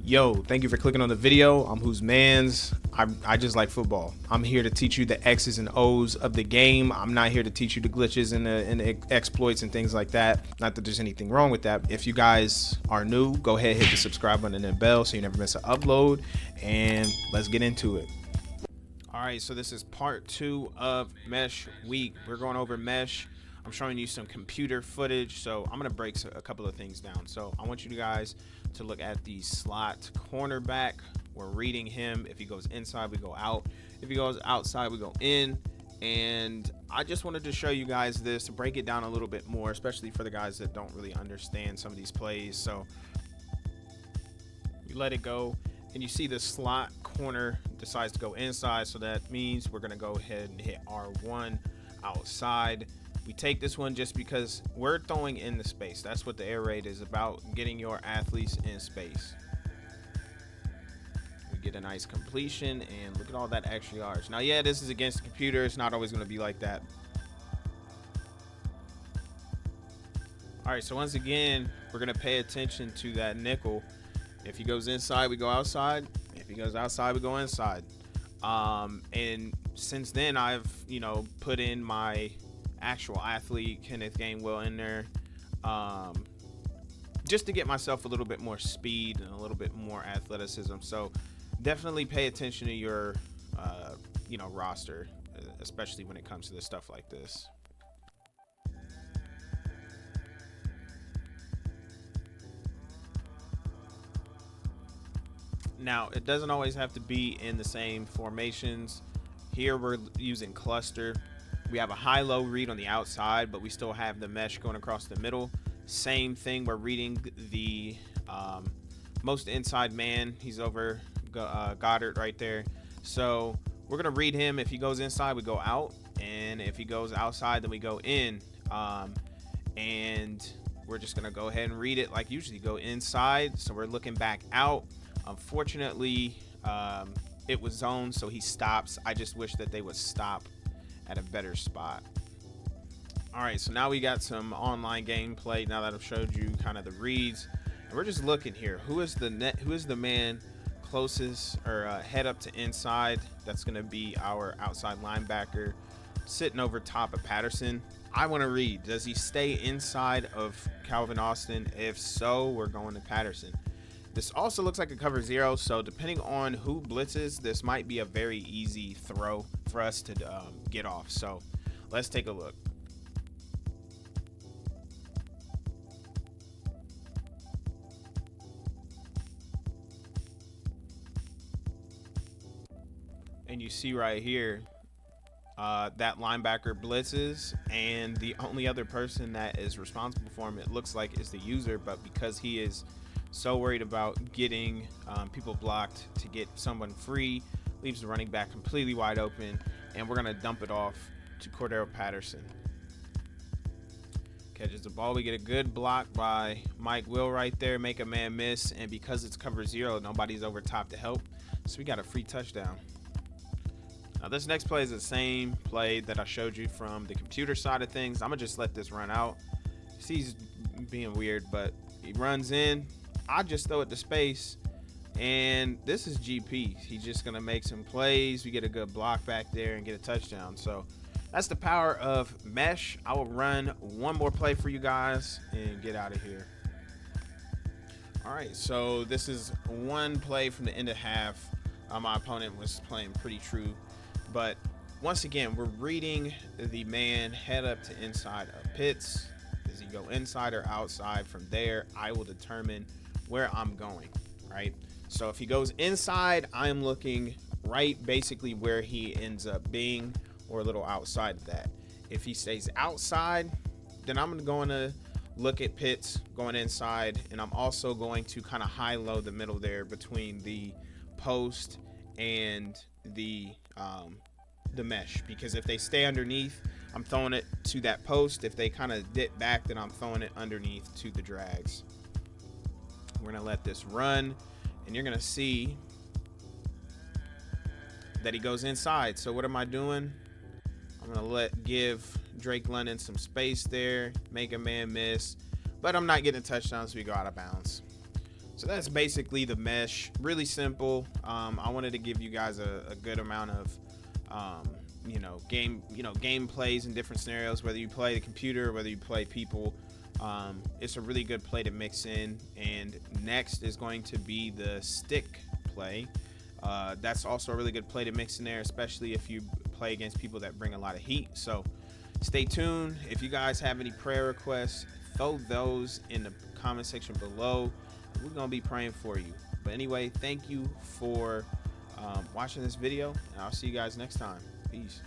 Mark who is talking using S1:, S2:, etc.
S1: Yo, thank you for clicking on the video. I'm Who's Mans. I just like football. I'm here to teach you the X's and O's of the game. I'm not here to teach you the glitches and the exploits and things like that. Not that there's anything wrong with that. If you guys are new, go ahead, hit the subscribe button and the bell so you never miss an upload. And let's get into it. All right, so this is part 2 of Mesh Week. We're going over Mesh. I'm showing you some computer footage, so I'm going to break a couple of things down. So I want you guys to look at the slot cornerback. We're reading him. If he goes inside, we go out. If he goes outside, we go in. And I just wanted to show you guys this, to break it down a little bit more, especially for the guys that don't really understand some of these plays. So you let it go, and you see the slot corner decides to go inside, so that means we're going to go ahead and hit R1 outside. We take this one just because we're throwing in the space. That's what the air raid is about, getting your athletes in space. We get a nice completion, and look at all that extra yards. Now, yeah, this is against the computer. It's not always going to be like that. All right, so once again, we're going to pay attention to that nickel. If he goes inside, we go outside. If he goes outside, we go inside. And since then, I've, put in my actual athlete, Kenneth Gainwell, in there, just to get myself a little bit more speed and a little bit more athleticism. So definitely pay attention to your, roster, especially when it comes to this stuff like this. Now, it doesn't always have to be in the same formations. Here we're using cluster. We have a high-low read on the outside, but we still have the mesh going across the middle. Same thing, we're reading the most inside man. He's over Goddard right there. So we're going to read him. If he goes inside, we go out. And if he goes outside, then we go in. And we're just going to go ahead and read it like usually. Go inside, so we're looking back out. Unfortunately, it was zoned, so he stops. I just wish that they would stop at a better spot. All right, so now we got some online gameplay. Now that I've showed you kind of the reads, and we're just looking here. Who is the man closest or head up to inside? That's going to be our outside linebacker sitting over top of Patterson. I want to read. Does he stay inside of Calvin Austin? If so, we're going to Patterson. This also looks like a cover 0, so depending on who blitzes, this might be a very easy throw for us to get off. So let's take a look. And you see right here, that linebacker blitzes, and the only other person that is responsible for him, it looks like, is the user, but because he is so worried about getting people blocked to get someone free, leaves the running back completely wide open, and we're going to dump it off to Cordero Patterson. Catches the ball. We get a good block by Mike Will right there, make a man miss, and because it's cover 0, nobody's over top to help, so we got a free touchdown. Now this next play is the same play that I showed you from the computer side of things. I'm going to just let this run out. He's being weird, but he runs in. I just throw it to space, and this is GP. He's just going to make some plays. We get a good block back there and get a touchdown. So that's the power of mesh. I will run one more play for you guys and get out of here. All right, so this is one play from the end of half. My opponent was playing pretty true, but once again, we're reading the man head up to inside of Pitts. Does he go inside or outside? From there, I will determine where I'm going, right? So if he goes inside, I'm looking right basically where he ends up being, or a little outside of that. If he stays outside, then I'm going to look at Pitts going inside, and I'm also going to kind of high-low the middle there between the post and the mesh, because if they stay underneath, I'm throwing it to that post. If they kind of dip back, then I'm throwing it underneath to the drags. We're going to let this run, and you're going to see that he goes inside. So what am I doing? I'm gonna give Drake London some space there, make a man miss, but I'm not getting a touchdown, so we go out of bounds. So that's basically the mesh. Really simple. I wanted to give you guys a good amount of game plays in different scenarios, whether you play the computer or whether you play people. It's a really good play to mix in. And next is going to be the stick play. That's also a really good play to mix in there, especially if you play against people that bring a lot of heat. So stay tuned. If you guys have any prayer requests, throw those in the comment section below. We're gonna be praying for you. But anyway, thank you for watching this video, and I'll see you guys next time. Peace.